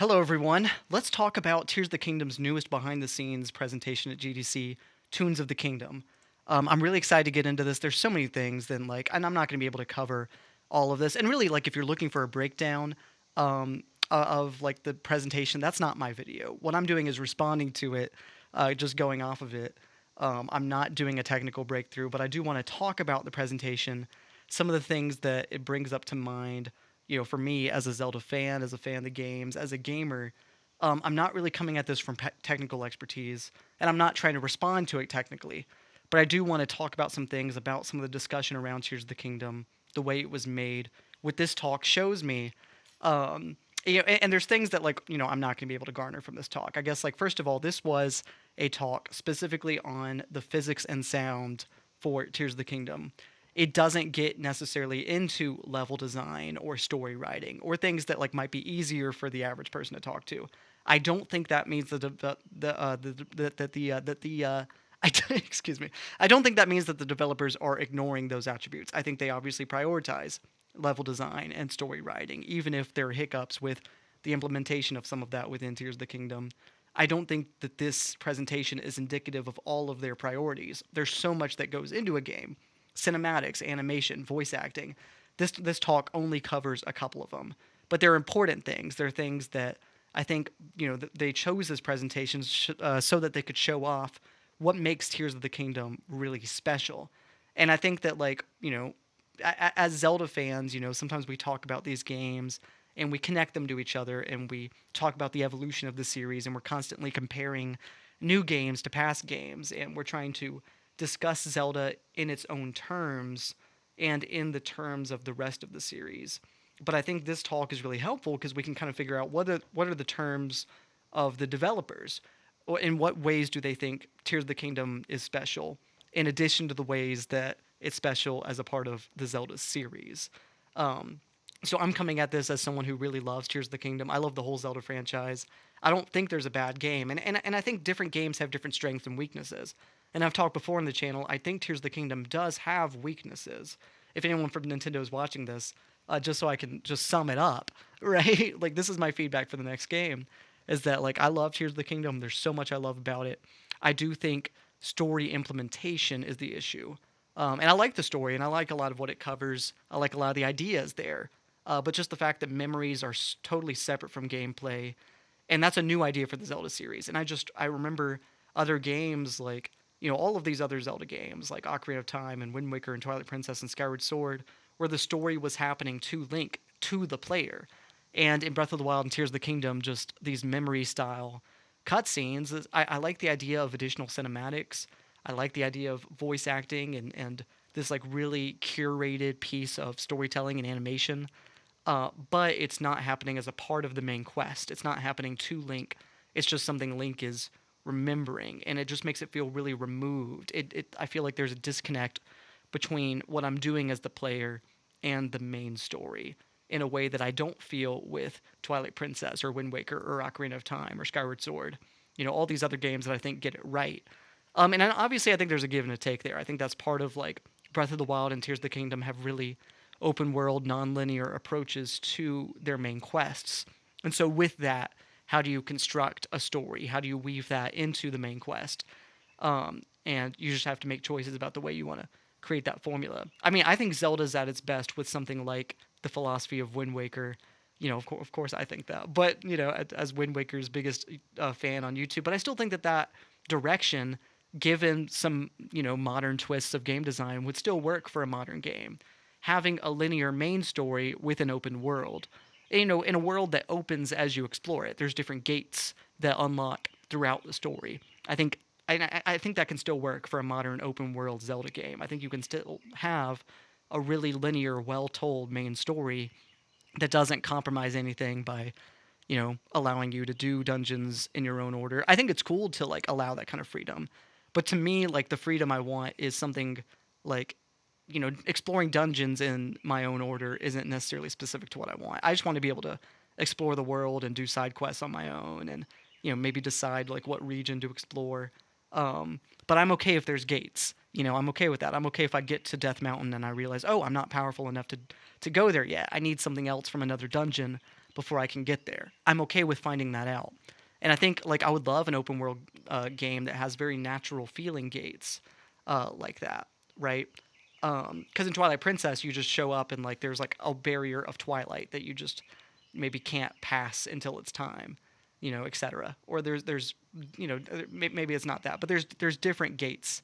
Hello, everyone. Let's talk about Tears of the Kingdom's newest behind the scenes presentation at GDC, Tunes of the Kingdom. I'm really excited to get into this. There's so many things, and I'm not going to be able to cover all of this. And really, like, if you're looking for a breakdown of like the presentation, that's not my video. What I'm doing is responding to it, just going off of it. I'm not doing a technical breakthrough, but I do want to talk about the presentation, some of the things that it brings up to mind. For me as a Zelda fan, as a fan of the games, as a gamer, I'm not really coming at this from technical expertise, and I'm not trying to respond to it technically. But I do want to talk about some things about some of the discussion around Tears of the Kingdom, the way it was made. What this talk shows me, um, and there's things that I'm not going to be able to garner from this talk. I guess first of all, this was a talk specifically on the physics and sound for Tears of the Kingdom. It doesn't get necessarily into level design or story writing or things that might be easier for the average person to talk to. I don't think that means excuse me. I don't think that means that the developers are ignoring those attributes. I think they obviously prioritize level design and story writing, even if there are hiccups with the implementation of some of that within Tears of the Kingdom. I don't think that this presentation is indicative of all of their priorities. There's so much that goes into a game: cinematics, animation, voice acting. This talk only covers a couple of them, but they're important things. They're things that I think they chose this presentation so that they could show off what makes Tears of the Kingdom really special. And I think that as Zelda fans, sometimes we talk about these games and we connect them to each other and we talk about the evolution of the series, and we're constantly comparing new games to past games, and we're trying to discuss Zelda in its own terms and in the terms of the rest of the series. But I think this talk is really helpful because we can kind of figure out what are the terms of the developers, or in what ways do they think Tears of the Kingdom is special, in addition to the ways that it's special as a part of the Zelda series. Um, so I'm coming at this as someone who really loves Tears of the Kingdom. I love the whole Zelda franchise. I don't think there's a bad game, and I think different games have different strengths and weaknesses. And I've talked before on the channel, I think Tears of the Kingdom does have weaknesses. If anyone from Nintendo is watching this, just so I can just sum it up, right? This is my feedback for the next game, is that I love Tears of the Kingdom. There's so much I love about it. I do think story implementation is the issue. And I like the story, and I like a lot of what it covers. I like a lot of the ideas there. But just the fact that memories are totally separate from gameplay, and that's a new idea for the Zelda series. And I remember other games all of these other Zelda games like Ocarina of Time and Wind Waker and Twilight Princess and Skyward Sword, where the story was happening to Link, to the player. And in Breath of the Wild and Tears of the Kingdom, just these memory style cutscenes. I like the idea of additional cinematics. I like the idea of voice acting and this really curated piece of storytelling and animation. But it's not happening as a part of the main quest. It's not happening to Link. It's just something Link is remembering, and it just makes it feel really removed. I feel like there's a disconnect between what I'm doing as the player and the main story in a way that I don't feel with Twilight Princess or Wind Waker or Ocarina of Time or Skyward Sword. All these other games that I think get it right. And obviously I think there's a give and a take there. I think that's part of Breath of the Wild and Tears of the Kingdom have really open world, non-linear approaches to their main quests. And so with that, how do you construct a story? How do you weave that into the main quest? And you just have to make choices about the way you want to create that formula. I mean, I think Zelda's at its best with something like the philosophy of Wind Waker. Of course, I think that. But as Wind Waker's biggest fan on YouTube, but I still think that direction, given some modern twists of game design, would still work for a modern game. Having a linear main story with an open world, in a world that opens as you explore it. There's different gates that unlock throughout the story. I think that can still work for a modern open world Zelda game. I think you can still have a really linear, well told main story that doesn't compromise anything by allowing you to do dungeons in your own order. I think it's cool to allow that kind of freedom. But to me, the freedom I want is something like exploring dungeons in my own order isn't necessarily specific to what I want. I just want to be able to explore the world and do side quests on my own, and maybe decide what region to explore. But I'm okay if there's gates. I'm okay with that. I'm okay if I get to Death Mountain and I realize, oh, I'm not powerful enough to go there yet. I need something else from another dungeon before I can get there. I'm okay with finding that out. And I think like I would love an open world game that has very natural feeling gates like that, right? Because in Twilight Princess, you just show up and like there's like a barrier of twilight that you just maybe can't pass until it's time, etc. Or there's maybe it's not that, but there's different gates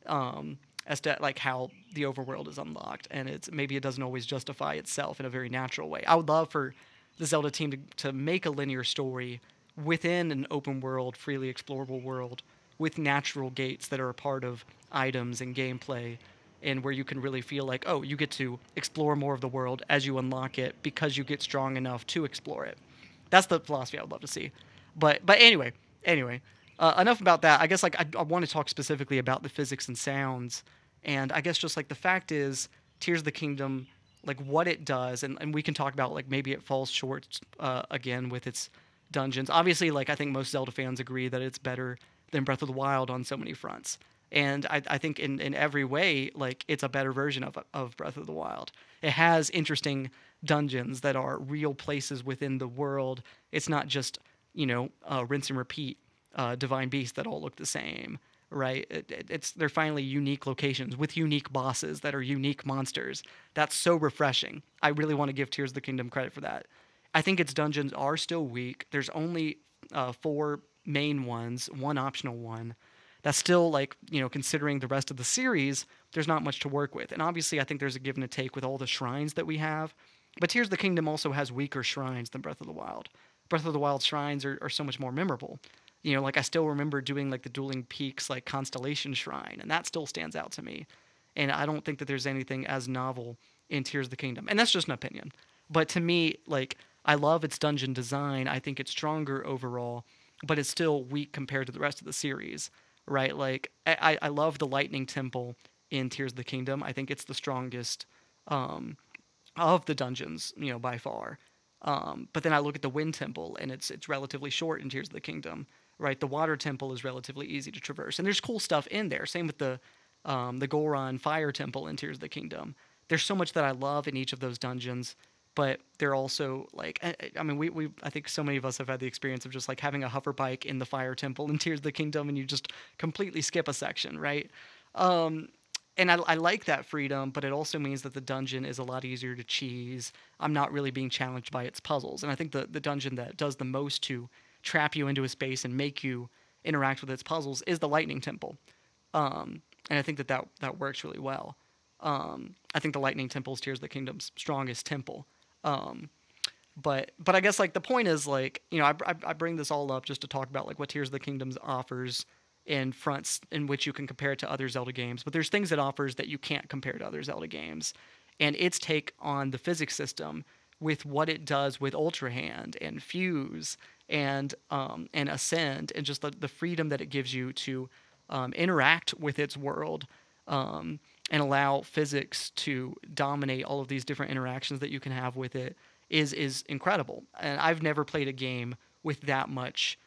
as to like how the overworld is unlocked, and maybe it doesn't always justify itself in a very natural way. I would love for the Zelda team to make a linear story within an open world, freely explorable world with natural gates that are a part of items and gameplay, and where you can really feel like, oh, you get to explore more of the world as you unlock it because you get strong enough to explore it. That's the philosophy I would love to see. But anyway, enough about that. I guess like I want to talk specifically about the physics and sounds, and I guess just like the fact is, Tears of the Kingdom, like what it does, and we can talk about like maybe it falls short again with its dungeons. Obviously, like I think most Zelda fans agree that it's better than Breath of the Wild on so many fronts. And I think in every way, like it's a better version of Breath of the Wild. It has interesting dungeons that are real places within the world. It's not just rinse and repeat divine beasts that all look the same, right? They're finally unique locations with unique bosses that are unique monsters. That's so refreshing. I really want to give Tears of the Kingdom credit for that. I think its dungeons are still weak. There's only 4 main ones, one optional one. That's still like, considering the rest of the series, there's not much to work with. And obviously, I think there's a give and a take with all the shrines that we have. But Tears of the Kingdom also has weaker shrines than Breath of the Wild. Breath of the Wild shrines are so much more memorable. Like I still remember doing like the Dueling Peaks like Constellation Shrine, and that still stands out to me. And I don't think that there's anything as novel in Tears of the Kingdom. And that's just an opinion. But to me, like I love its dungeon design. I think it's stronger overall, but it's still weak compared to the rest of the series, right? Like I love the Lightning Temple in Tears of the Kingdom. I think it's the strongest of the dungeons, by far. But then I look at the Wind Temple, and it's relatively short in Tears of the Kingdom, right? The Water Temple is relatively easy to traverse, and there's cool stuff in there. Same with the Goron Fire Temple in Tears of the Kingdom. There's so much that I love in each of those dungeons, but they're also like, I mean, we I think so many of us have had the experience of just like having a hover bike in the Fire Temple in Tears of the Kingdom, and you just completely skip a section, right? And I like that freedom, but it also means that the dungeon is a lot easier to cheese. I'm not really being challenged by its puzzles. And I think the dungeon that does the most to trap you into a space and make you interact with its puzzles is the Lightning Temple. And I think that works really well. I think the Lightning Temple is Tears of the Kingdom's strongest temple. But I guess like the point is like, I bring this all up just to talk about like what Tears of the Kingdoms offers in fronts in which you can compare it to other Zelda games, but there's things it offers that you can't compare to other Zelda games. And its take on the physics system with what it does with Ultra Hand and Fuse and Ascend, and just the freedom that it gives you to interact with its world, and allow physics to dominate all of these different interactions that you can have with it is incredible. And I've never played a game with that much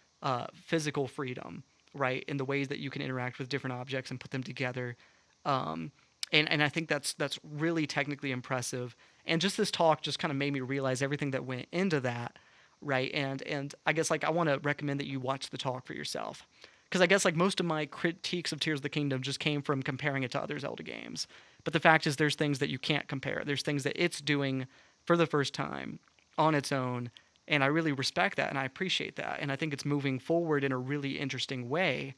physical freedom, right, in the ways that you can interact with different objects and put them together. And I think that's really technically impressive. And just this talk just kind of made me realize everything that went into that, right? And I guess like I want to recommend that you watch the talk for yourself. Because I guess like most of my critiques of Tears of the Kingdom just came from comparing it to other Zelda games. But the fact is there's things that you can't compare. There's things that it's doing for the first time on its own, and I really respect that and I appreciate that. And I think it's moving forward in a really interesting way.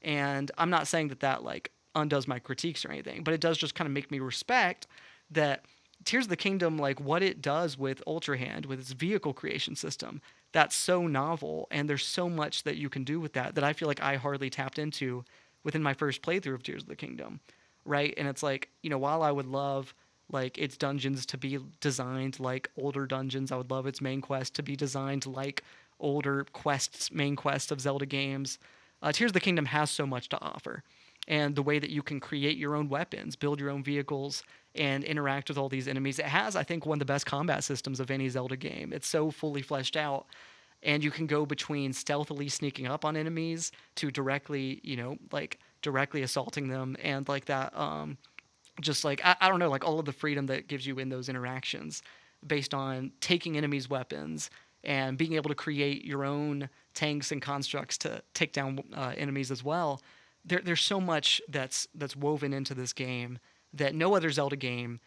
And I'm not saying that like undoes my critiques or anything, but it does just kind of make me respect that Tears of the Kingdom, like what it does with Ultra Hand, with its vehicle creation system, that's so novel, and there's so much that you can do with that I feel like I hardly tapped into within my first playthrough of Tears of the Kingdom, right? And it's like, while I would love like its dungeons to be designed like older dungeons, I would love its main quest to be designed like older main quests of Zelda games. Tears of the Kingdom has so much to offer, and the way that you can create your own weapons, build your own vehicles, and interact with all these enemies. It has, I think, one of the best combat systems of any Zelda game. It's so fully fleshed out, and you can go between stealthily sneaking up on enemies to directly, like directly assaulting them, and like that, just like I don't know, like all of the freedom that it gives you in those interactions. based on taking enemies' weapons and being able to create your own tanks and constructs to take down enemies as well. There's so much that's woven into this game that no other Zelda game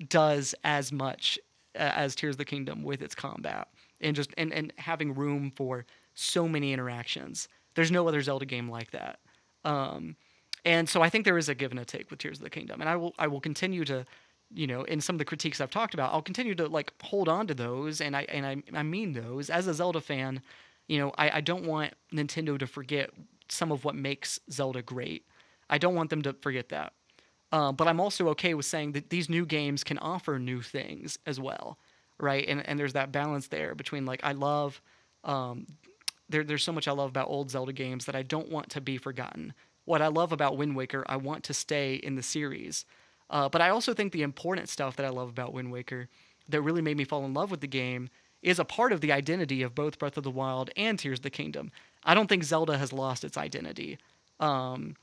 does as much as Tears of the Kingdom with its combat and just and having room for so many interactions. There's no other Zelda game like that. Um, and so I think there is a give and a take with Tears of the Kingdom, and I will continue to, in some of the critiques I've talked about, I'll continue to like hold on to those, and I mean those as a Zelda fan. I don't want Nintendo to forget some of what makes Zelda great. I don't want them to forget that. But I'm also okay with saying that these new games can offer new things as well, right? And there's that balance there between like I love um, there's so much I love about old Zelda games that I don't want to be forgotten. What I love about Wind Waker, I want to stay in the series. But I also think the important stuff that I love about Wind Waker that really made me fall in love with the game is a part of the identity of both Breath of the Wild and Tears of the Kingdom. I don't think Zelda has lost its identity. Um,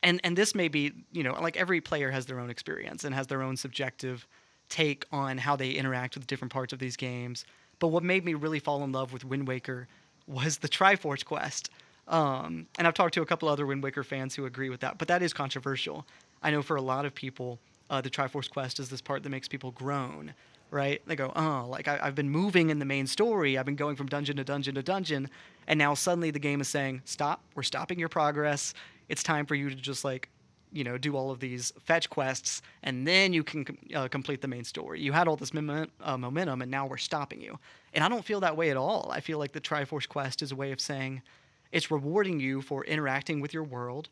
and this may be, like every player has their own experience and has their own subjective take on how they interact with different parts of these games. But what made me really fall in love with Wind Waker was the Triforce quest. And I've talked to a couple other Wind Waker fans who agree with that, but that is controversial. I know for a lot of people, the Triforce quest is this part that makes people groan, right? They go, oh, like I've been moving in the main story. I've been going from dungeon to dungeon to dungeon. And now suddenly the game is saying, stop, we're stopping your progress. It's time for you to just like, do all of these fetch quests, and then you can complete the main story. You had all this momentum, and now we're stopping you. And I don't feel that way at all. I feel like the Triforce quest is a way of saying it's rewarding you for interacting with your world,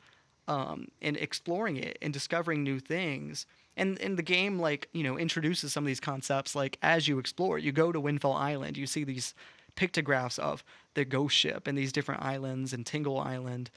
and exploring it and discovering new things. And the game, like, introduces some of these concepts. Like, as you explore, you go to Windfall Island, you see these pictographs of the ghost ship and these different islands and Tingle Island.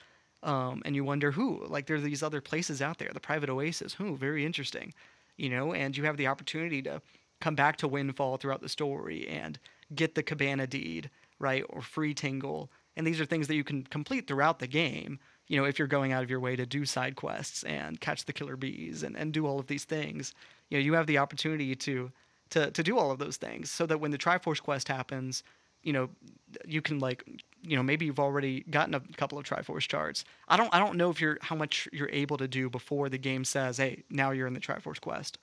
And you wonder like there's these other places out there, the private oasis, very interesting, and you have the opportunity to come back to Windfall throughout the story and get the Cabana deed, right, or free Tingle. And these are things that you can complete throughout the game, if you're going out of your way to do side quests and catch the killer bees and do all of these things. You have the opportunity to do all of those things so that when the Triforce quest happens, you can like, maybe you've already gotten a couple of Triforce charts. I don't know if how much you're able to do before the game says, hey, now you're in the Triforce quest.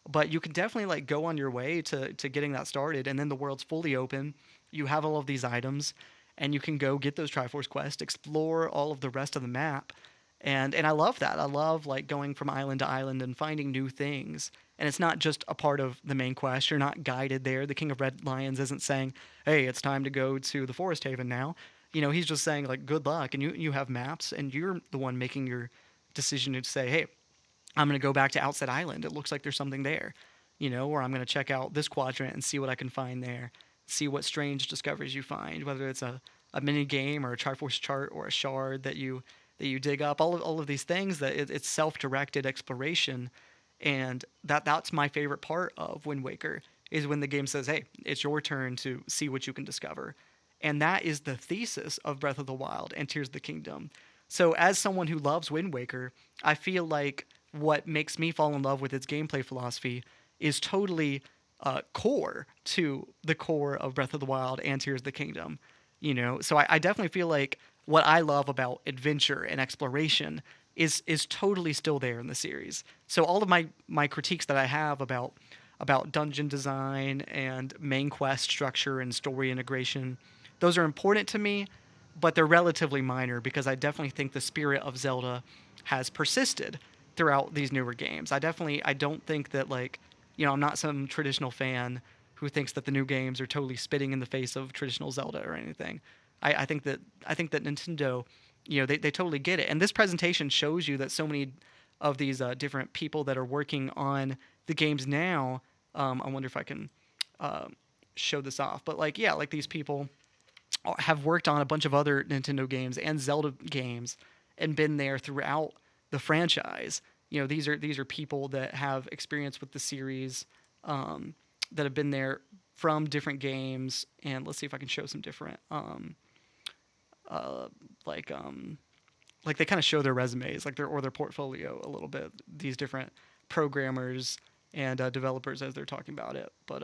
But you can definitely like go on your way to getting that started, and then the world's fully open. You have all of these items, and you can go get those Triforce quests, explore all of the rest of the map. And I love that. I love like going from island to island and finding new things. And it's not just a part of the main quest. You're not guided there. The King of Red Lions isn't saying, hey, it's time to go to the Forest Haven now. He's just saying like, good luck. And you have maps, and you're the one making your decision to say, hey, I'm going to go back to Outset Island. It looks like there's something there, or I'm going to check out this quadrant and see what I can find there. See what strange discoveries you find, whether it's a mini game or a Triforce chart or a shard that you dig up. All of these things that it's self-directed exploration, and that's my favorite part of Wind Waker is when the game says, hey, it's your turn to see what you can discover. And that is the thesis of Breath of the Wild and Tears of the Kingdom. So as someone who loves Wind Waker, I feel like what makes me fall in love with its gameplay philosophy is totally core to the core of Breath of the Wild and Tears of the Kingdom. So I definitely feel like what I love about adventure and exploration is totally still there in the series. So all of my critiques that I have about dungeon design and main quest structure and story integration, those are important to me, but they're relatively minor because I definitely think the spirit of Zelda has persisted throughout these newer games. I don't think that like, I'm not some traditional fan who thinks that the new games are totally spitting in the face of traditional Zelda or anything. I think that Nintendo, they totally get it. And this presentation shows you that so many of these different people that are working on the games now. I wonder if I can show this off, but like, yeah, like these people have worked on a bunch of other Nintendo games and Zelda games and been there throughout the franchise. These are people that have experience with the series, that have been there from different games. And let's see if I can show some different, like they kind of show their resumes, like their portfolio a little bit. These different programmers and developers as they're talking about it. But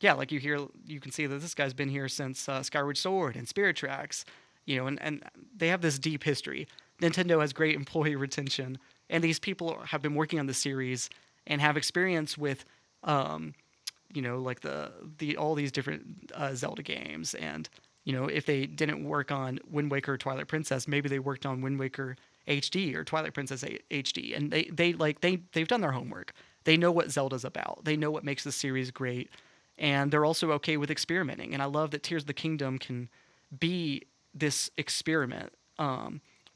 yeah, like you can see that this guy's been here since Skyward Sword and Spirit Tracks, and they have this deep history. Nintendo has great employee retention, and these people have been working on the series and have experience with, um, like the all these different Zelda games. And if they didn't work on Wind Waker or Twilight Princess, maybe they worked on Wind Waker HD or Twilight Princess HD, and they've done their homework. They know what Zelda's about. They know what makes the series great, and they're also okay with experimenting. And I love that Tears of the Kingdom can be this experiment,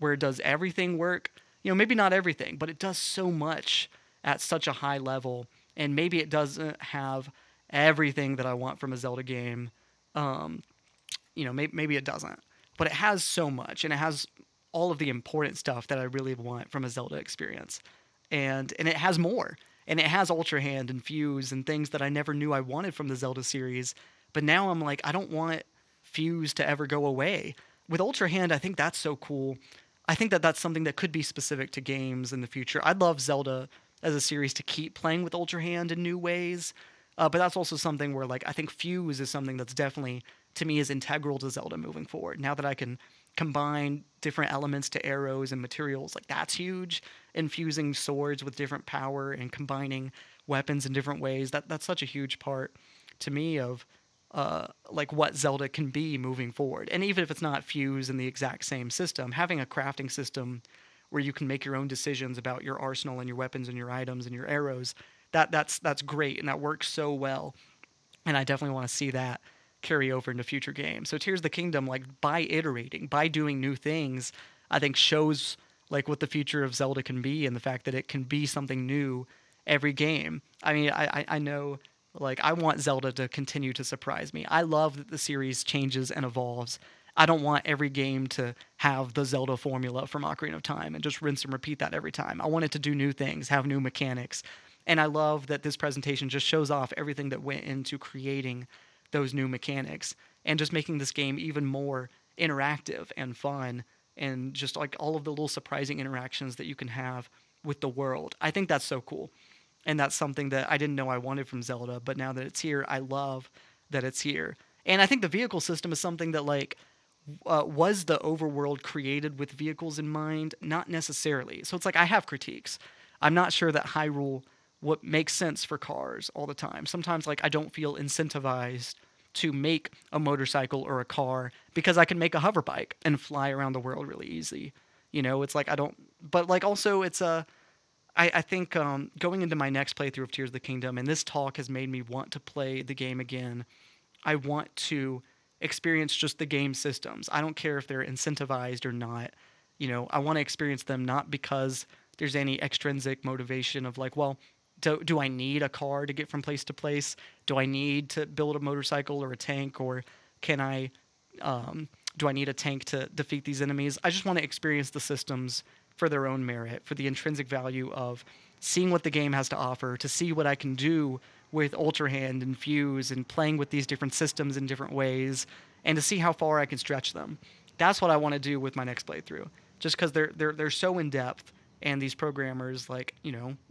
where it does everything work. Maybe not everything, but it does so much at such a high level. And maybe it doesn't have everything that I want from a Zelda game. Um, maybe it doesn't, but it has so much, and it has all of the important stuff that I really want from a Zelda experience, and it has more, and it has Ultra Hand and Fuse and things that I never knew I wanted from the Zelda series, but now I'm like, I don't want Fuse to ever go away. With Ultra Hand, I think that's so cool. I think that that's something that could be specific to games in the future. I'd love Zelda as a series to keep playing with Ultra Hand in new ways, but that's also something where, like, I think Fuse is something that's definitely, to me, is integral to Zelda moving forward. Now that I can combine different elements to arrows and materials, like, that's huge. Infusing swords with different power and combining weapons in different ways, that's such a huge part to me of like what Zelda can be moving forward. And even if it's not Fuse in the exact same system, having a crafting system where you can make your own decisions about your arsenal and your weapons and your items and your arrows, that's great, and that works so well. And I definitely want to see that carry over into future games. So Tears of the Kingdom, like, by iterating, by doing new things, I think shows like what the future of Zelda can be, and the fact that it can be something new every game. I mean, I know, like, I want Zelda to continue to surprise me. I love that the series changes and evolves. I don't want every game to have the Zelda formula from Ocarina of Time and just rinse and repeat that every time. I want it to do new things, have new mechanics. And I love that this presentation just shows off everything that went into creating those new mechanics and just making this game even more interactive and fun, and just like all of the little surprising interactions that you can have with the world. I think that's so cool. And that's something that I didn't know I wanted from Zelda, but now that it's here, I love that it's here. And I think the vehicle system is something that, like, was the overworld created with vehicles in mind? Not necessarily. So it's like I have critiques. I'm not sure that Hyrule what makes sense for cars all the time. Sometimes, like, I don't feel incentivized to make a motorcycle or a car because I can make a hover bike and fly around the world really easy. It's like I don't. But, like, also it's a. I think going into my next playthrough of Tears of the Kingdom, and this talk has made me want to play the game again. I want to experience just the game systems. I don't care if they're incentivized or not. I want to experience them not because there's any extrinsic motivation of, like, well, do I need a car to get from place to place? Do I need to build a motorcycle or a tank, or can I? Do I need a tank to defeat these enemies? I just want to experience the systems for their own merit, for the intrinsic value of seeing what the game has to offer, to see what I can do with Ultra Hand and Fuse and playing with these different systems in different ways, and to see how far I can stretch them. That's what I want to do with my next playthrough. Just because they're so in depth, and these programmers, like,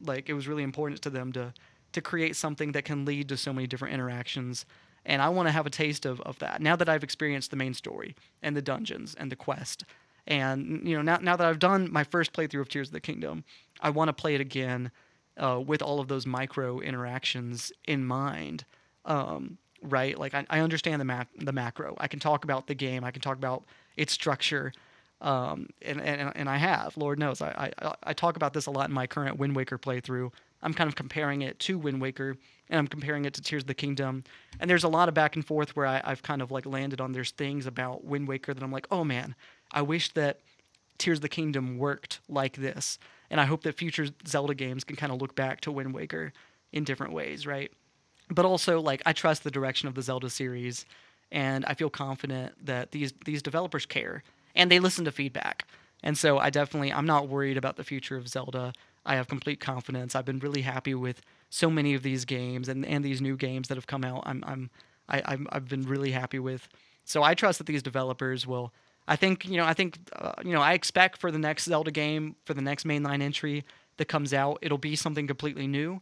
like, it was really important to them to create something that can lead to so many different interactions. And I want to have a taste of that now that I've experienced the main story and the dungeons and the quest. And now that I've done my first playthrough of Tears of the Kingdom, I want to play it again with all of those micro interactions in mind. Right? Like, I understand the macro. I can talk about the game. I can talk about its structure. And I have, Lord knows, I talk about this a lot in my current Wind Waker playthrough. I'm kind of comparing it to Wind Waker, and I'm comparing it to Tears of the Kingdom. And there's a lot of back and forth where I've kind of, like, landed on, there's things about Wind Waker that I'm like, oh man, I wish that Tears of the Kingdom worked like this. And I hope that future Zelda games can kind of look back to Wind Waker in different ways, right? But also, like, I trust the direction of the Zelda series, and I feel confident that these developers care, and they listen to feedback. And so I'm not worried about the future of Zelda. I have complete confidence. I've been really happy with so many of these games and these new games that have come out. I've been really happy with. So I trust that these developers will. I expect for the next Zelda game, for the next mainline entry that comes out, it'll be something completely new.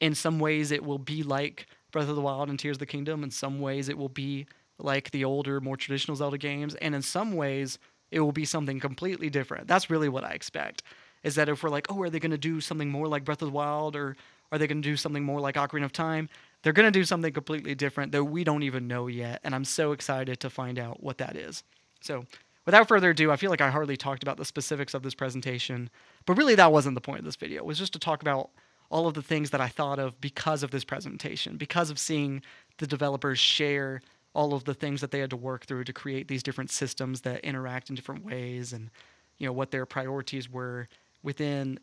In some ways, it will be like Breath of the Wild and Tears of the Kingdom. In some ways, it will be like the older, more traditional Zelda games, and in some ways, it will be something completely different. That's really what I expect. Is that if we're like, oh, are they going to do something more like Breath of the Wild, or are they going to do something more like Ocarina of Time? They're going to do something completely different that we don't even know yet, and I'm so excited to find out what that is. So, without further ado, I feel like I hardly talked about the specifics of this presentation, but really that wasn't the point of this video. It was just to talk about all of the things that I thought of because of this presentation, because of seeing the developers share all of the things that they had to work through to create these different systems that interact in different ways, and what their priorities were within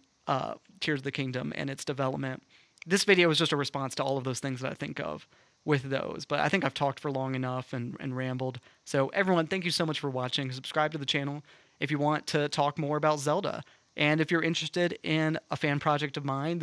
Tears of the Kingdom and its development. This video is just a response to all of those things that I think of with those. But I think I've talked for long enough and rambled. So everyone, thank you so much for watching. Subscribe to the channel if you want to talk more about Zelda. And if you're interested in a fan project of mine,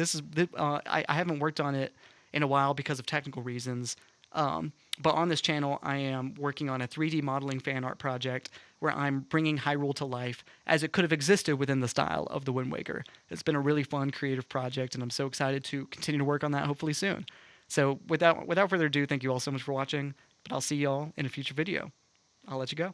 I haven't worked on it in a while because of technical reasons. But on this channel, I am working on a 3D modeling fan art project where I'm bringing Hyrule to life as it could have existed within the style of The Wind Waker. It's been a really fun, creative project, and I'm so excited to continue to work on that hopefully soon. So without further ado, thank you all so much for watching, but I'll see y'all in a future video. I'll let you go.